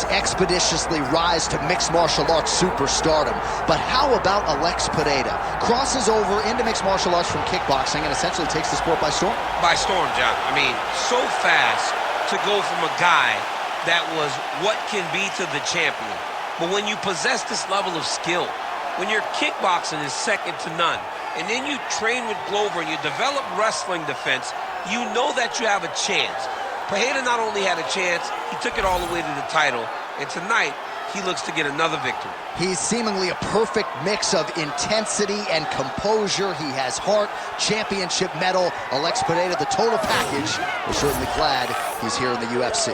fighters expeditiously rise to mixed martial arts superstardom. But how about Alex Pereira? Crosses over into mixed martial arts from kickboxing and essentially takes the sport by storm? By storm, John. I mean, so fast to go from a guy that was what can be to the champion. But when you possess this level of skill, when your kickboxing is second to none, and then you train with Glover and you develop wrestling defense, you know that you have a chance. Pereira not only had a chance, he took it all the way to the title, and tonight he looks to get another victory. He's seemingly a perfect mix of intensity and composure. He has heart, championship medal. Alex Pereira, the total package. We're certainly glad he's here in the UFC.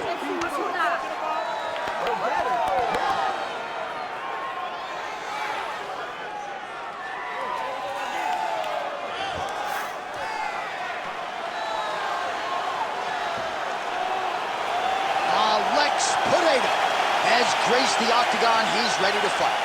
Alex Pereira has graced the octagon. He's ready to fight.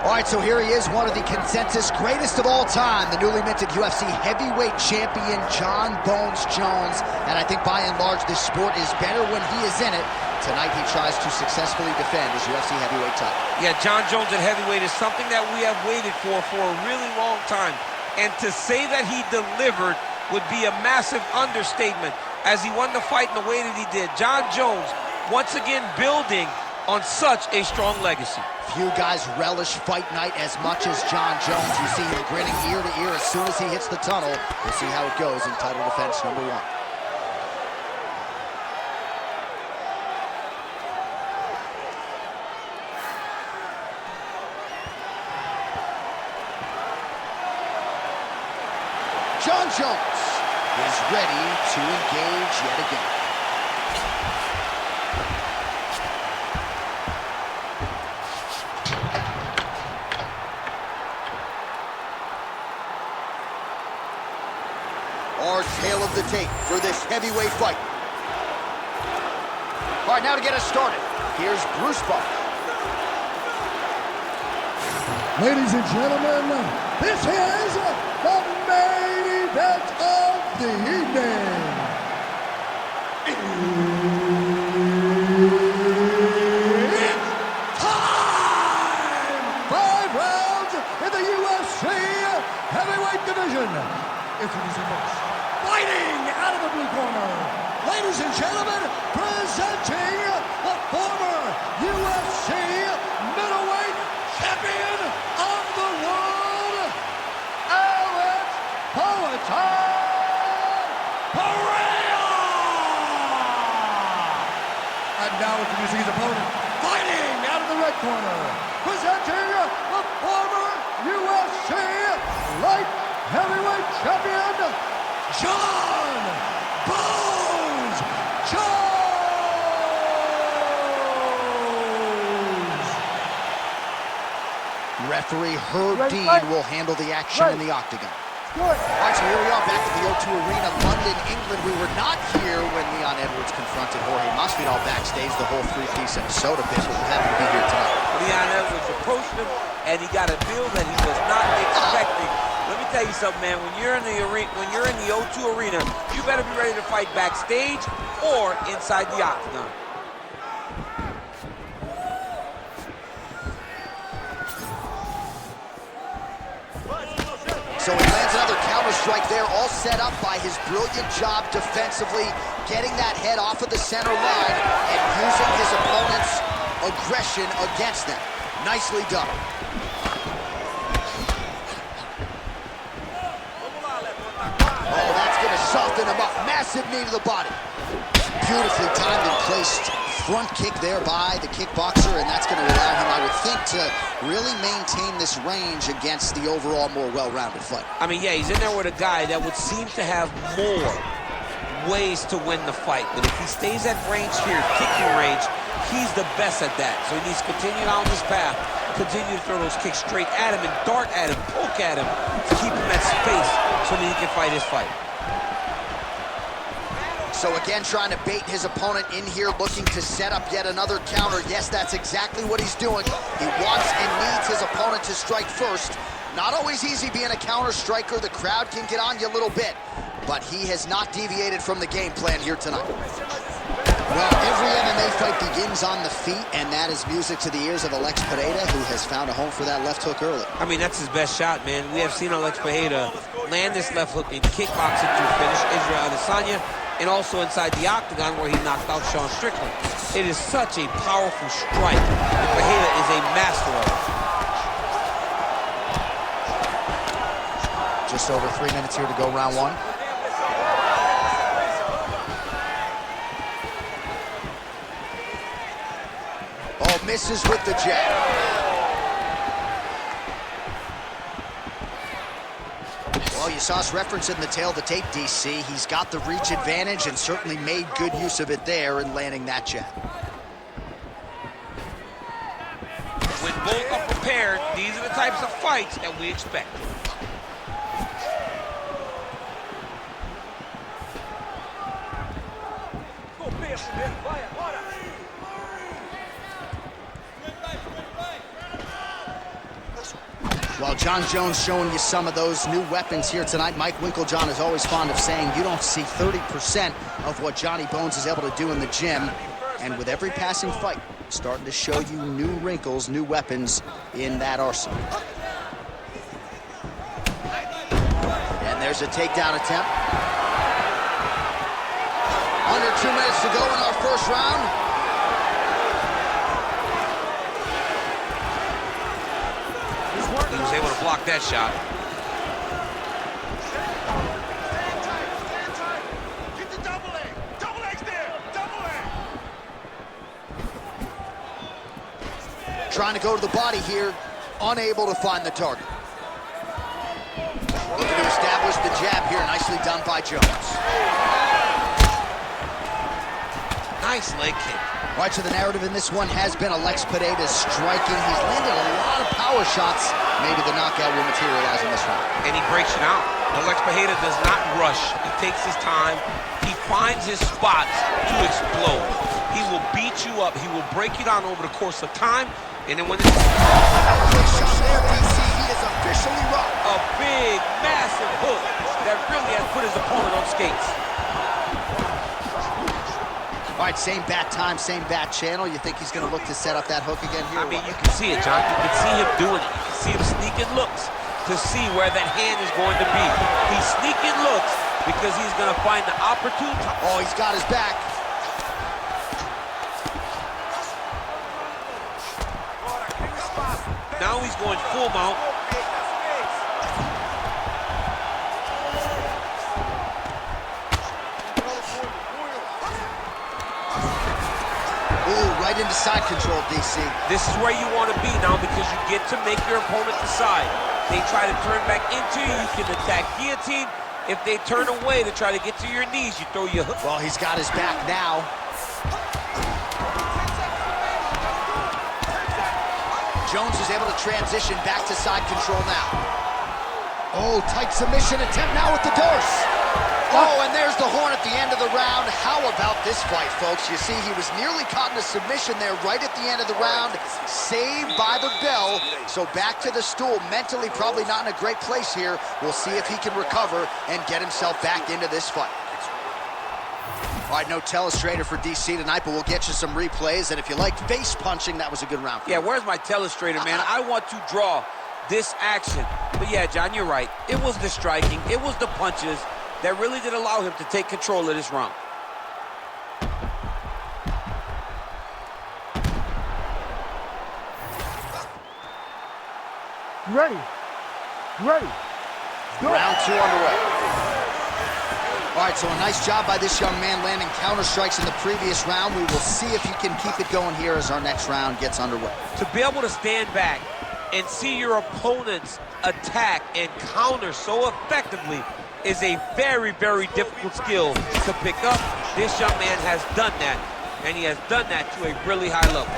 All right, so here he is, one of the consensus greatest of all time, the newly minted UFC heavyweight champion, Jon Bones Jones. And I think by and large, this sport is better when he is in it. Tonight, he tries to successfully defend his UFC heavyweight title. Yeah, Jon Jones at heavyweight is something that we have waited for a really long time. And to say that he delivered would be a massive understatement as he won the fight in the way that he did. Jon Jones, once again, building on such a strong legacy. Few guys relish fight night as much as Jon Jones. You see him grinning ear to ear as soon as he hits the tunnel. We'll see how it goes in title defense number 1. Jon Jones is ready to engage yet again. Our tale of the tape for this heavyweight fight. All right, now to get us started, here's Bruce Buck. Ladies and gentlemen, this is the main event of the evening. It's time! 5 rounds in the UFC heavyweight division. Introducing first, fighting out of the blue corner, ladies and gentlemen, presenting the former UFC middleweight champion of the world, Alex Pereira! And now introducing his opponent, fighting out of the red corner, presenting the former UFC light heavyweight champion, Jon Bones Jones! Referee Herb Dean will handle the action in the octagon. All right, so here we are back at the O2 Arena, London, England. We were not here when Leon Edwards confronted Jorge Masvidal backstage, the whole three-piece episode of this, but we're happy to be here tonight. Leon Edwards approached him, and he got a feel that he was not expecting. Let me tell you something, man. When you're in the arena, when you're in the O2 Arena, you better be ready to fight backstage or inside the octagon. So he lands another counter strike there, all set up by his brilliant job defensively, getting that head off of the center line and using his opponent's aggression against them. Nicely done. Oh, that's going to soften him up. Massive knee to the body. Beautifully timed and placed front kick there by the kickboxer, and that's going to allow him, I would think, to really maintain this range against the overall more well-rounded fight. I mean, yeah, he's in there with a guy that would seem to have more ways to win the fight, but if he stays at range here, kicking range, He's the best at that, so he needs to continue down this path, continue to throw those kicks straight at him and dart at him, poke at him, to keep him at space so that he can fight his fight. So again, trying to bait his opponent in here, looking to set up yet another counter. Yes, that's exactly what he's doing. He wants and needs his opponent to strike first. Not always easy being a counter striker. The crowd can get on you a little bit, but he has not deviated from the game plan here tonight. Well, every MMA fight begins on the feet, and that is music to the ears of Alex Pereira, who has found a home for that left hook early. I mean, that's his best shot, man. We have seen Alex Pereira land this left hook in kickboxing to finish Israel Adesanya, and also inside the octagon where he knocked out Sean Strickland. It is such a powerful strike, and Pereira is a master of it. Just over 3 minutes here to go, round one. Oh, misses with the jab. Well, you saw us referencing the tail of the tape, DC. He's got the reach advantage and certainly made good use of it there in landing that jab. When both are prepared, these are the types of fights that we expect. While John Jones showing you some of those new weapons here tonight, Mike Winkeljohn is always fond of saying you don't see 30% of what Johnny Bones is able to do in the gym. And with every passing fight, starting to show you new wrinkles, new weapons in that arsenal. And there's a takedown attempt. Under 2 minutes to go in our first round. He was able to block that shot. Get the double leg. Double leg's there. Double leg. Trying to go to the body here, unable to find the target. Looking to establish the jab here, nicely done by Jones. Nice leg kick. Right, so the narrative in this one has been Alex Pereira's striking. He's landed a lot of power shots. Maybe the knockout will materialize in this round. And he breaks it out. Alex Pereira does not rush. He takes his time. He finds his spots to explode. He will beat you up. He will break you down over the course of time. And then when it's... Good shot there, DC. He is officially rocked. A big, massive hook that really has put his opponent on skates. All right, same bat time, same bat channel. You think he's going to look to set up that hook again here? I mean, you can see it, John. You can see him doing it. You can see him sneaking looks to see where that hand is going to be. He's sneaking looks because he's going to find the opportune time. Oh, he's got his back. Now he's going full mount. Ooh, right into side control, DC. This is where you want to be now because you get to make your opponent decide. They try to turn back into you, you can attack guillotine. If they turn away to try to get to your knees, you throw your hook. Well, he's got his back now. Jones is able to transition back to side control now. Oh, tight submission attempt now with the Dorse. Oh, and there's the horn at the end of the round. How about this fight, folks? You see, he was nearly caught in a submission there right at the end of the round. Saved by the bell. So back to the stool. Mentally probably not in a great place here. We'll see if he can recover and get himself back into this fight. All right, no telestrator for DC tonight, but we'll get you some replays. And if you like face punching, that was a good round. Yeah, where's my telestrator, man? I want to draw this action. But yeah, John, you're right. It was the striking. It was the punches that really did allow him to take control of this round. Ready. Ready. Go. Round two underway. All right, so a nice job by this young man landing counter strikes in the previous round. We will see if he can keep it going here as our next round gets underway. To be able to stand back and see your opponent's attack and counter so effectively is a very, very difficult skill to pick up. This young man has done that and he has done that to a really high level.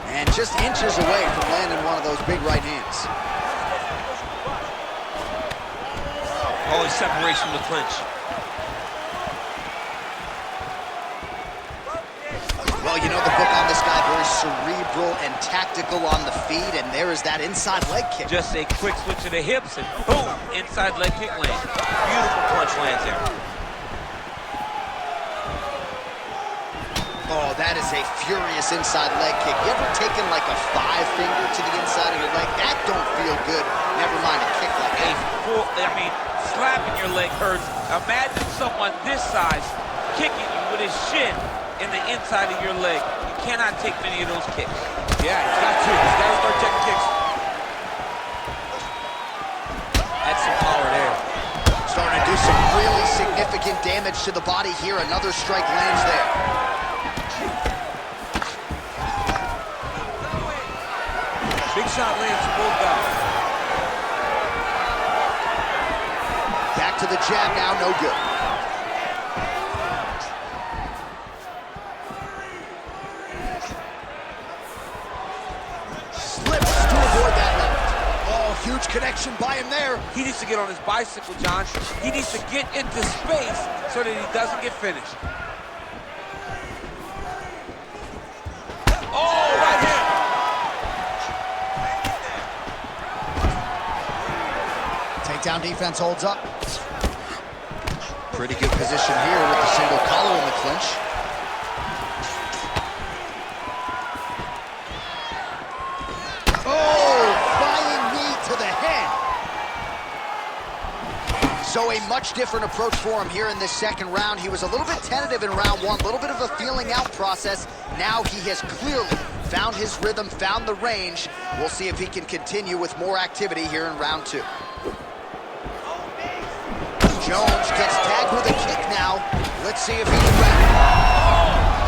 And just inches away from landing one of those big right hands. Oh, he separates from the clinch. Well, you know the book on this guy, very cerebral and tactical on the feet, and there is that inside leg kick. Just a quick switch to the hips, and boom, inside leg kick lands. Beautiful punch lands there. Oh, that is a furious inside leg kick. You ever taken like a 5-finger to the inside of your leg? That don't feel good. Never mind a kick like that. Slapping your leg hurts. Imagine someone this size kicking you with his shin in the inside of your leg. You cannot take many of those kicks. Yeah, he's got to. He's got to start taking kicks. That's some power there. Starting to do some really significant damage to the body here. Another strike lands there. Big shot lands for both guys. Back to the jab now, no good. Slips to avoid that left. Oh, huge connection by him there. He needs to get on his bicycle, John. He needs to get into space so that he doesn't get finished. Oh, right hand. Takedown defense holds up. Pretty good position here with the single collar in the clinch. Oh, flying knee to the head. So a much different approach for him here in this second round. He was a little bit tentative in round one, a little bit of a feeling out process. Now he has clearly found his rhythm, found the range. We'll see if he can continue with more activity here in round two. Jones gets tagged with a kick now. Let's see if he can wrap it.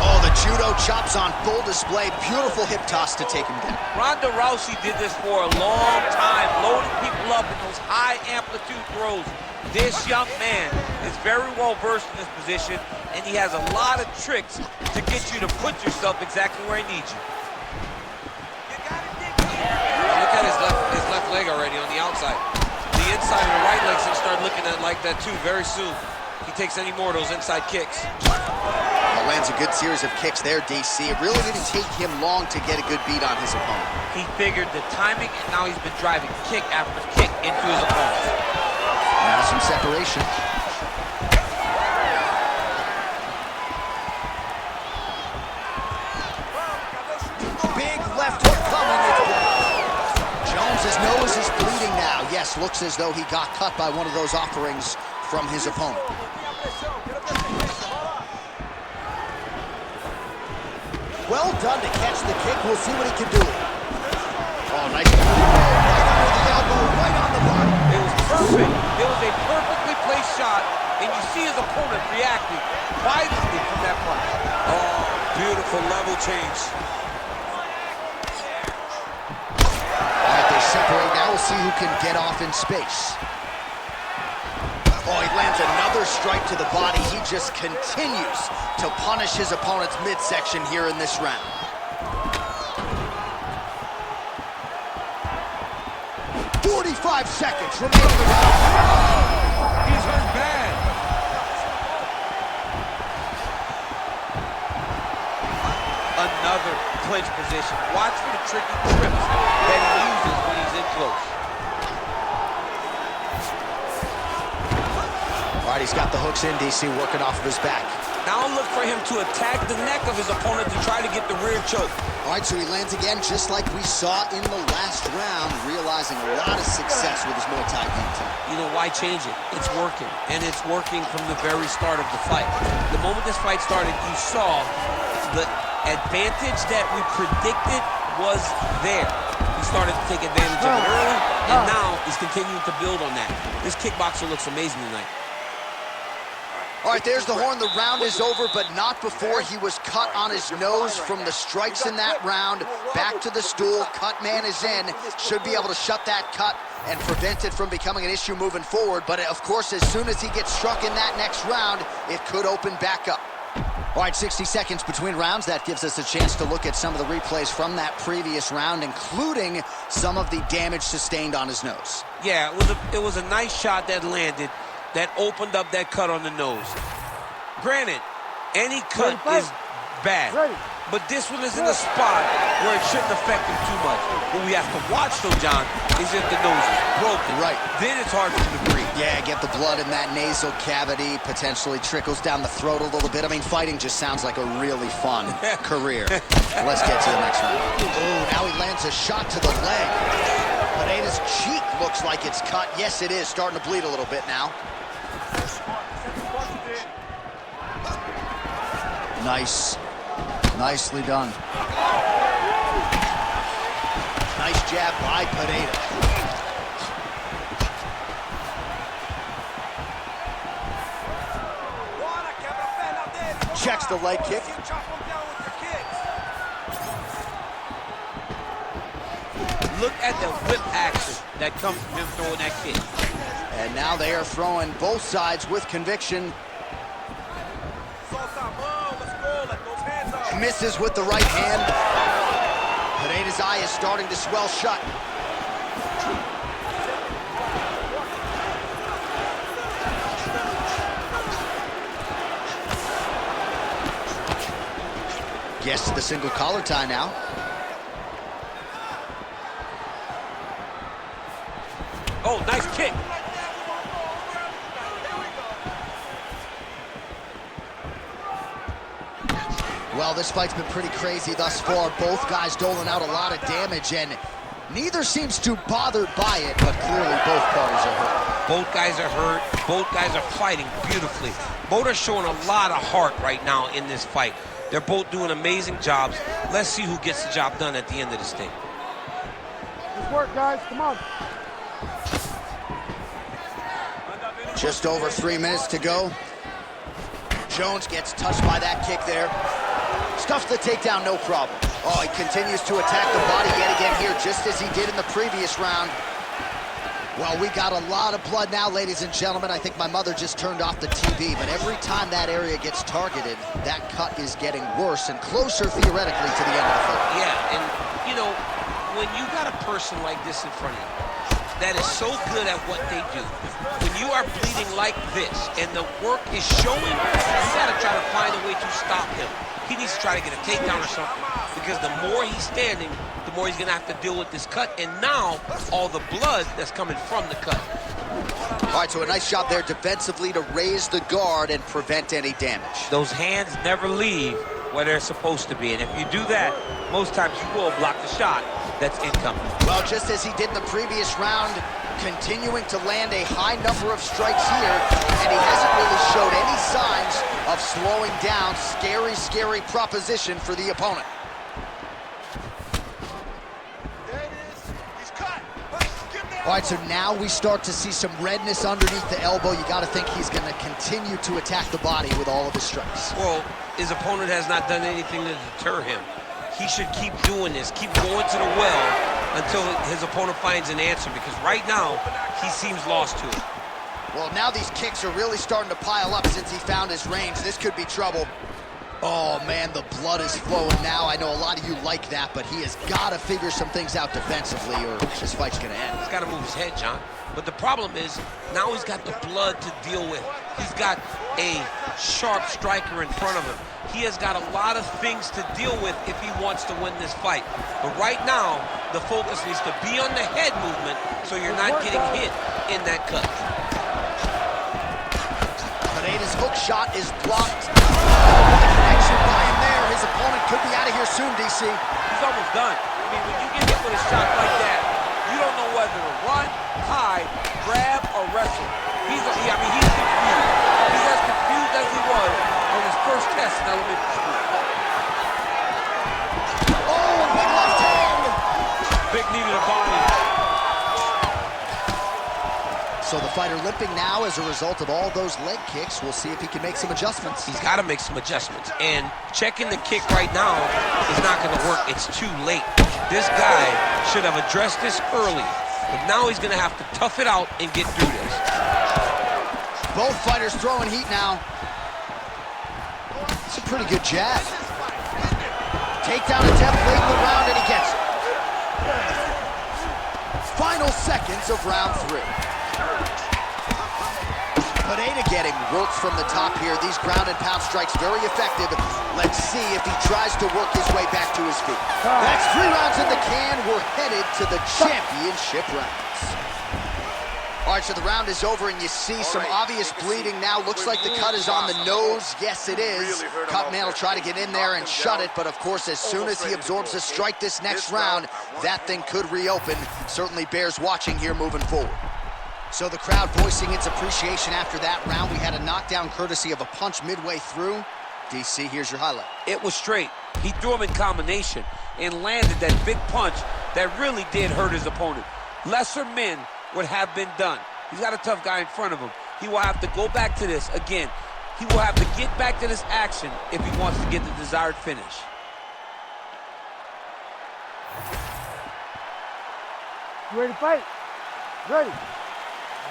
Oh, the judo chops on full display. Beautiful hip toss to take him down. Ronda Rousey did this for a long time, loading people up in those high amplitude throws. This young man is very well versed in this position, and he has a lot of tricks to get you to put yourself exactly where he needs you. Look at his left leg already on the outside. The inside of the right leg's gonna start looking at like that too very soon. If he takes any more of those inside kicks. Well, lands a good series of kicks there, DC. It really didn't take him long to get a good beat on his opponent. He figured the timing, and now he's been driving kick after kick into his opponent. Now some separation. Big left hook coming. Jones's nose is bleeding now. Yes, looks as though he got cut by one of those offerings from his opponent. Well done to catch the kick. We'll see what he can do. Oh, nice. Right under the elbow, right on the button. It was perfect. It was a perfectly placed shot, and you see his opponent reacting violently from that punch. Oh, beautiful level change. Separate now. We'll see who can get off in space. Oh, he lands another strike to the body. He just continues to punish his opponent's midsection here in this round. "45 seconds remain in the round." He's hurt bad. Another clinch position. Watch for the tricky trips that he uses when he's in close. All right, he's got the hooks in, DC, working off of his back. Now look for him to attack the neck of his opponent to try to get the rear choke. All right, so he lands again, just like we saw in the last round, realizing a lot of success with his Muay Thai game. You know, why change it? It's working, and it's working from the very start of the fight. The moment this fight started, you saw the advantage that we predicted was there. He started to take advantage of it early, and now he's continuing to build on that. This kickboxer looks amazing tonight. All right, there's the horn. The round is over, but not before he was cut on his nose from the strikes in that round. Back to the stool. Cut man is in. Should be able to shut that cut and prevent it from becoming an issue moving forward. But, of course, as soon as he gets struck in that next round, it could open back up. All right, 60 seconds between rounds. That gives us a chance to look at some of the replays from that previous round, including some of the damage sustained on his nose. Yeah, it was a nice shot that landed that opened up that cut on the nose. Granted, any cut is bad, but this one is in a spot where it shouldn't affect him too much. What we have to watch, though, John, is if the nose is broken. Right. Then it's hard for him to breathe. Yeah, get the blood in that nasal cavity, potentially trickles down the throat a little bit. I mean, fighting just sounds like a really fun career. Let's get to the next round. Ooh, now he lands a shot to the leg. Pineda's cheek looks like it's cut. Yes, it is. Starting to bleed a little bit now. Nice. Nicely done. Nice jab by Pineda. Checks the leg kick. Look at the whip action that comes from him throwing that kick. And now they are throwing both sides with conviction. Misses with the right hand. Pineda's eye is starting to swell shut. Gets to the single collar tie now. Oh, nice kick. Well, this fight's been pretty crazy thus far. Both guys doling out a lot of damage, and neither seems too bothered by it, but clearly both parties are hurt. Both guys are hurt. Both guys are fighting beautifully. Both are showing a lot of heart right now in this fight. They're both doing amazing jobs. Let's see who gets the job done at the end of this thing. Good work, guys. Come on. Just over 3 minutes to go. Jones gets touched by that kick there. Stuffs the takedown, no problem. Oh, he continues to attack the body yet again here, just as he did in the previous round. Well, we got a lot of blood now, ladies and gentlemen. I think my mother just turned off the TV, but every time that area gets targeted, that cut is getting worse and closer, theoretically, to the end of the fight. Yeah, and, you know, when you got a person like this in front of you that is so good at what they do, when you are bleeding like this and the work is showing, you got to try to find a way to stop him. He needs to try to get a takedown or something, because the more he's standing, the more he's going to have to deal with this cut, and now all the blood that's coming from the cut. All right, so a nice job there defensively to raise the guard and prevent any damage. Those hands never leave where they're supposed to be, and if you do that, most times you will block the shot that's incoming. Well, just as he did in the previous round, continuing to land a high number of strikes here, and he hasn't really showed any signs of slowing down. Scary, scary proposition for the opponent. All right, so now we start to see some redness underneath the elbow. You got to think he's going to continue to attack the body with all of his strikes. Well, his opponent has not done anything to deter him. He should keep doing this, keep going to the well until his opponent finds an answer, because right now, he seems lost to it. Well, now these kicks are really starting to pile up since he found his range. This could be trouble. Oh, man, the blood is flowing now. I know a lot of you like that, but he has got to figure some things out defensively or this fight's going to end. He's got to move his head, John. But the problem is, now he's got the blood to deal with. He's got a sharp striker in front of him. He has got a lot of things to deal with if he wants to win this fight. But right now, the focus needs to be on the head movement so you're not getting hit in that cut. Pineda's hook shot is blocked. Connection by him there. His opponent could be out of here soon, DC. He's almost done. I mean, when you get hit with a shot like that, you don't know whether to run, hide, grab, or wrestle. He's confused. He's as confused as he was on his first test in elementary school. Oh, big left hand! Big knee to the body. So the fighter limping now as a result of all those leg kicks. We'll see if he can make some adjustments. He's got to make some adjustments. And checking the kick right now is not going to work. It's too late. This guy should have addressed this early. But now he's going to have to tough it out and get through this. Both fighters throwing heat now. It's a pretty good jab. Takedown attempt late in the round, and he gets it. Final seconds of round 3. Pineda getting worked from the top here. These ground and pound strikes very effective. Let's see if he tries to work his way back to his feet. That's 3 rounds in the can. We're headed to the championship rounds. All right, so the round is over, and you see some obvious bleeding now. Looks like the cut is on the nose. Yes, it is. Cutman will try to get in there and shut it, but of course, as soon as he absorbs a strike this next round, that thing could reopen. Certainly bears watching here moving forward. So the crowd voicing its appreciation after that round. We had a knockdown courtesy of a punch midway through. DC, here's your highlight. It was straight. He threw him in combination and landed that big punch that really did hurt his opponent. Lesser men would have been done. He's got a tough guy in front of him. He will have to go back to this again. He will have to get back to this action if he wants to get the desired finish. You ready to fight? Ready.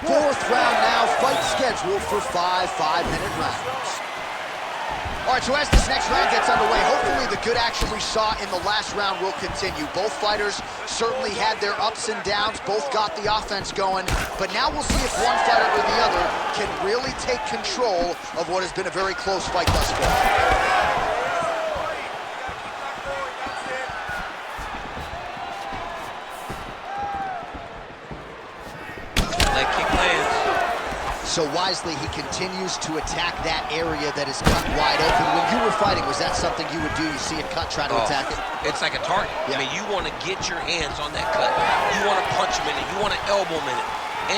4th round now, fight scheduled for 5 5-minute rounds. All right, so as this next round gets underway, hopefully the good action we saw in the last round will continue. Both fighters certainly had their ups and downs, both got the offense going, but now we'll see if one fighter or the other can really take control of what has been a very close fight thus far. Leg kick lands. So wisely, he continues to attack that area that is cut wide open. When you were fighting, was that something you would do? You see a cut, try to attack it? It's like a target. Yeah. I mean, you want to get your hands on that cut. You want to punch him in it. You want to elbow him in it.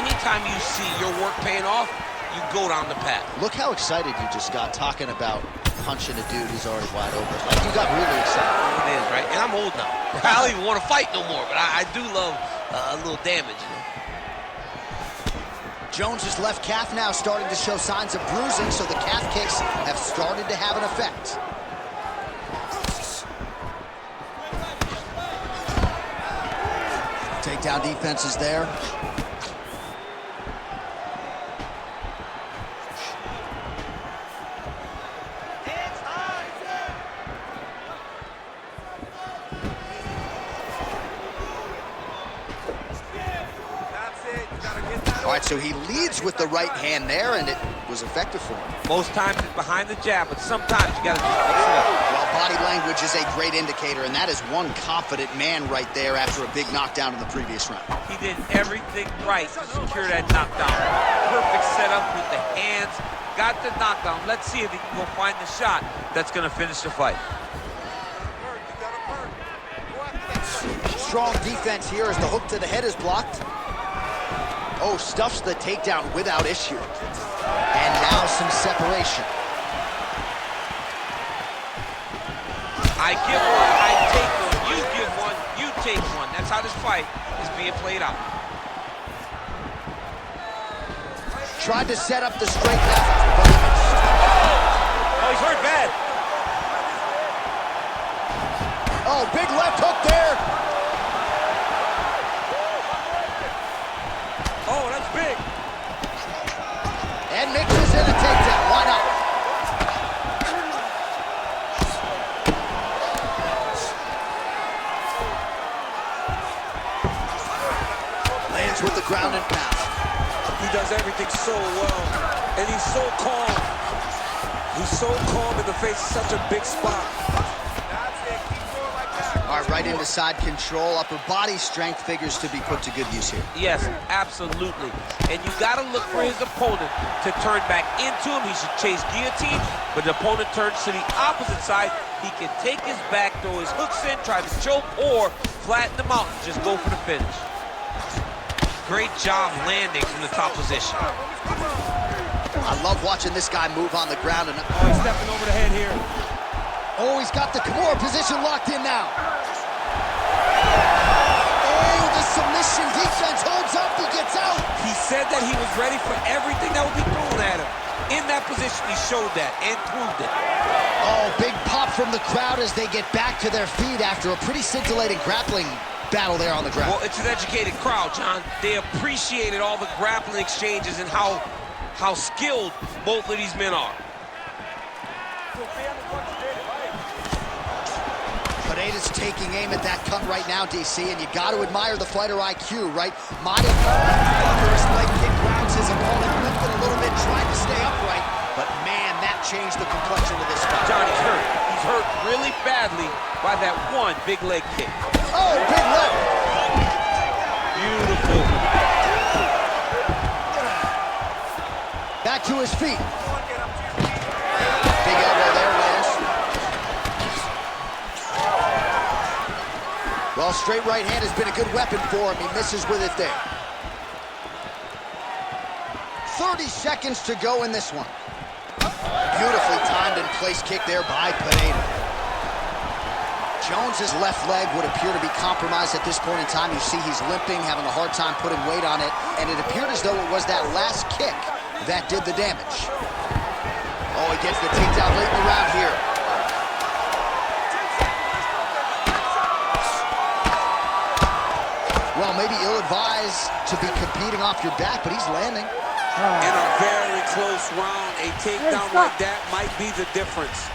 Anytime you see your work paying off, you go down the path. Look how excited you just got talking about punching a dude who's already wide open. Like, you got really excited. It is, right? And I'm old now. I don't even want to fight no more, but I do love a little damage, you know? Jones's left calf now starting to show signs of bruising, so the calf kicks have started to have an effect. Takedown defense is there. All right, so he leads with the right hand there, and it was effective for him. Most times it's behind the jab, but sometimes you got to just mix it up. Well, body language is a great indicator, and that is one confident man right there after a big knockdown in the previous round. He did everything right to secure that knockdown. Perfect setup with the hands, got the knockdown. Let's see if he can go find the shot that's going to finish the fight. Strong defense here as the hook to the head is blocked. Oh, stuffs the takedown without issue. And now some separation. I give one, I take one, you give one, you take one. That's how this fight is being played out. Tried to set up the straight left, but he missed. Oh, he's hurt bad. Oh, big left hook there. Oh, that's big. And mixes in a takedown. Why not? Lands with the ground and pound. He does everything so well, and he's so calm. He's so calm in the face of such a big spot. All right, right into side control. Upper body strength figures to be put to good use here. Yes, absolutely. And you got to look for his opponent to turn back into him. He should chase guillotine, but the opponent turns to the opposite side. He can take his back, throw his hooks in, try to choke, or flatten him out and just go for the finish. Great job landing from the top position. I love watching this guy move on the ground. And Oh, he's stepping over the head here. oh, he's got the Kimura position locked in now. Oh, the submission defense holds up. He gets out. He said that he was ready for everything that would be thrown at him. In that position, he showed that and proved it. Oh, big pop from the crowd as they get back to their feet after a pretty scintillating grappling battle there on the ground. Well, it's an educated crowd, John. They appreciated all the grappling exchanges and how skilled both of these men are. Pineda's taking aim at that cut right now, DC, and you got to admire the fighter IQ, right? Mighty first leg kick grounds his opponent, lifted a little bit, trying to stay upright, but man, that changed the complexion of this fight. John, he's hurt. He's hurt really badly by that one big leg kick. Oh, big leg! Beautiful. Back to his feet. Big elbow there, Lance. Well, straight right hand has been a good weapon for him. He misses with it there. 30 seconds to go in this one. Beautifully timed and placed kick there by Pineda. Jones's left leg would appear to be compromised at this point in time. You see he's limping, having a hard time putting weight on it, and it appeared as though it was that last kick that did the damage. Oh, he gets the takedown late in the round here. Well, maybe ill-advised to be competing off your back, but he's landing. In a very close round, a takedown like that might be the difference.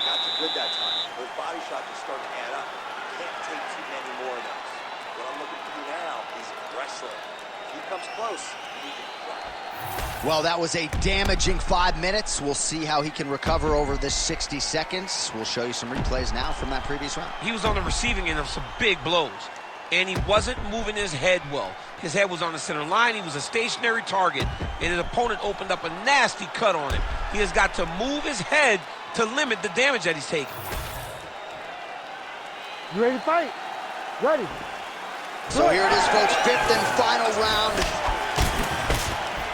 Got you good that time. Those body shots are starting to add up. Can't take too many more of those. What I'm looking to do now is wrestling. If he comes close, you need to drop. Well, that was a damaging 5 minutes. We'll see how he can recover over this 60 seconds. We'll show you some replays now from that previous round. He was on the receiving end of some big blows, and he wasn't moving his head well. His head was on the center line. He was a stationary target, and his opponent opened up a nasty cut on him. He has got to move his head to limit the damage that he's taking. You ready to fight? Ready. So here it is, folks, fifth and final round.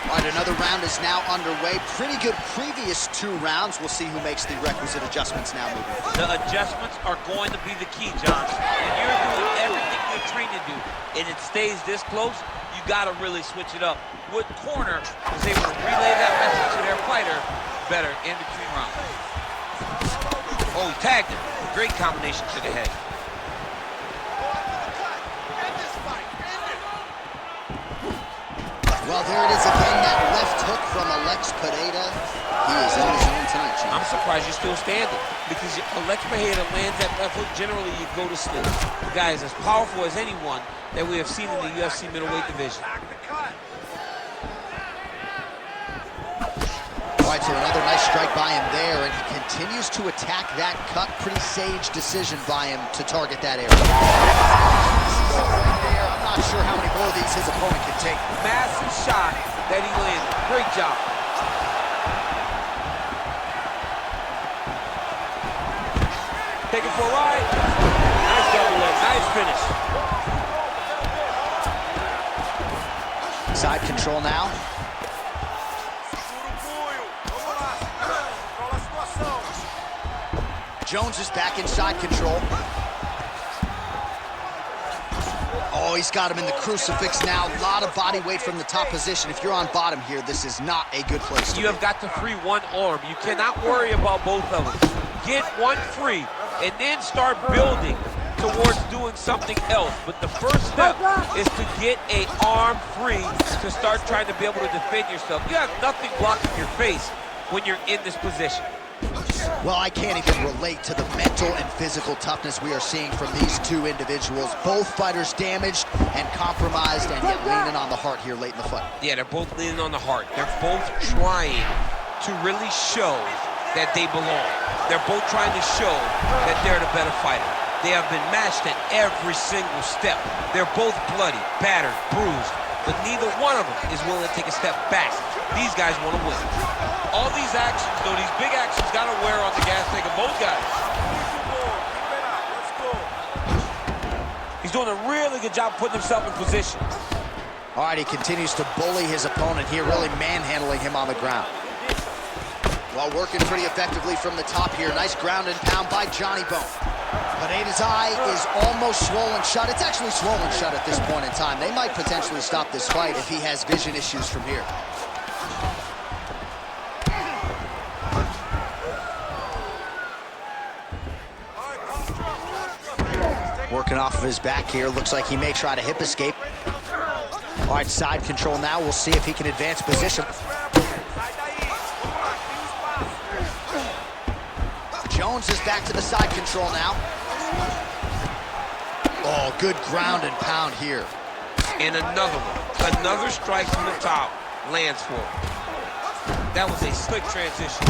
All right, another round is now underway. Pretty good previous 2 rounds. We'll see who makes the requisite adjustments now moving forward. The adjustments are going to be the key, John. When you're doing everything you're trained to do, and it stays this close, you got to really switch it up. What corner is able to relay that message to their fighter better in between rounds? Oh, he tagged him. Great combination to the head. Well, there it is again, that left hook from Alex Pineda. He is on his own tonight, Chief. I'm surprised you're still standing, because Alex Pineda lands that left hook, generally you go to sleep. The guy is as powerful as anyone that we have seen in the UFC middleweight division. All right, so another nice strike by him there, and he continues to attack that cut. Pretty sage decision by him to target that area. Right there. I'm not sure how many more of these his opponent can take. Massive shot that he landed. Great job. Take it for a ride. Nice double leg. Nice finish. Side control now. Jones is back in side control. Oh, he's got him in the crucifix now. A lot of body weight from the top position. If you're on bottom here, this is not a good place to be. You have got to free one arm. You cannot worry about both of them. Get one free, and then start building towards doing something else. But the first step is to get an arm free to start trying to be able to defend yourself. You have nothing blocking your face when you're in this position. Well, I can't even relate to the mental and physical toughness we are seeing from these 2 individuals. Both fighters damaged and compromised, and yet leaning on the heart here late in the fight. Yeah, they're both leaning on the heart. They're both trying to really show that they belong. They're both trying to show that they're the better fighter. They have been matched at every single step. They're both bloody, battered, bruised, but neither one of them is willing to take a step back. These guys want to win. All these actions, though, these big actions, got to wear on the gas tank of both guys. He's doing a really good job putting himself in position. All right, he continues to bully his opponent here, really manhandling him on the ground. Well, working pretty effectively from the top here. Nice ground and pound by Johnny Bone. Pineda's eye is almost swollen shut. It's actually swollen shut at this point in time. They might potentially stop this fight if he has vision issues from here. Working off of his back here. Looks like he may try to hip escape. All right, side control now. We'll see if he can advance position. Jones is back to the side control now. Oh, good ground and pound here. And another one. Another strike from the top lands for him. That was a slick transition.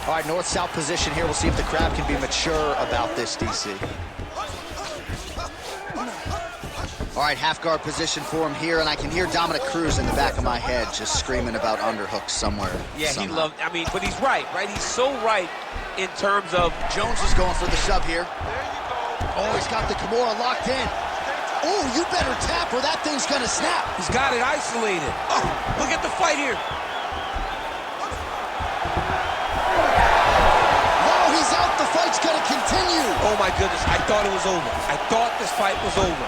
All right, north-south position here. We'll see if the crowd can be mature about this, DC. All right, half guard position for him here, and I can hear Dominic Cruz in the back of my head just screaming about underhooks somewhere. Yeah, somehow. he loved, I mean, but he's right? He's so right in terms of... Jones is going for the shove here. Oh, he's got the Kimura locked in. Oh, you better tap or that thing's gonna snap. He's got it isolated. Oh, look at the fight here. Oh, he's out. The fight's gonna continue. Oh, my goodness. I thought it was over. I thought this fight was over.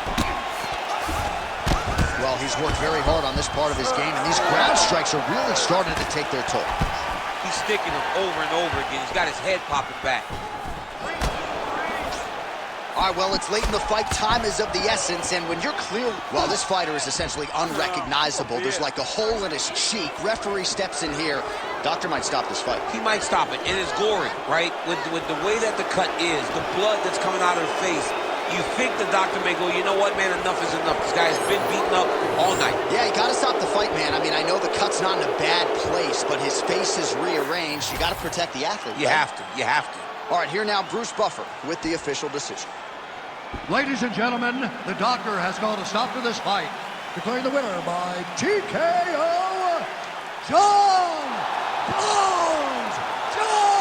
Well, he's worked very hard on this part of his game, and these ground strikes are really starting to take their toll. He's sticking him over and over again. He's got his head popping back. All right, well, it's late in the fight. Time is of the essence, and when you're clear... Well, this fighter is essentially unrecognizable. There's like a hole in his cheek. Referee steps in here. Doctor might stop this fight. He might stop it. It is gory, right? With the way that the cut is, the blood that's coming out of the face, you think the doctor may go, you know what, man, enough is enough. This guy's been beaten up all night. Yeah, you got to stop the fight, man. I mean, I know the cut's not in a bad place, but his face is rearranged. You got to protect the athlete. You right? have to. You have to. All right, here now, Bruce Buffer with the official decision. Ladies and gentlemen, the doctor has called a stop to this fight, declaring the winner by TKO, John Bones Jones!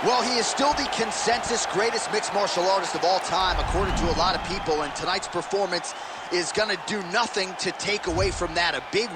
Well, he is still the consensus greatest mixed martial artist of all time, according to a lot of people, and tonight's performance is going to do nothing to take away from that. A big win.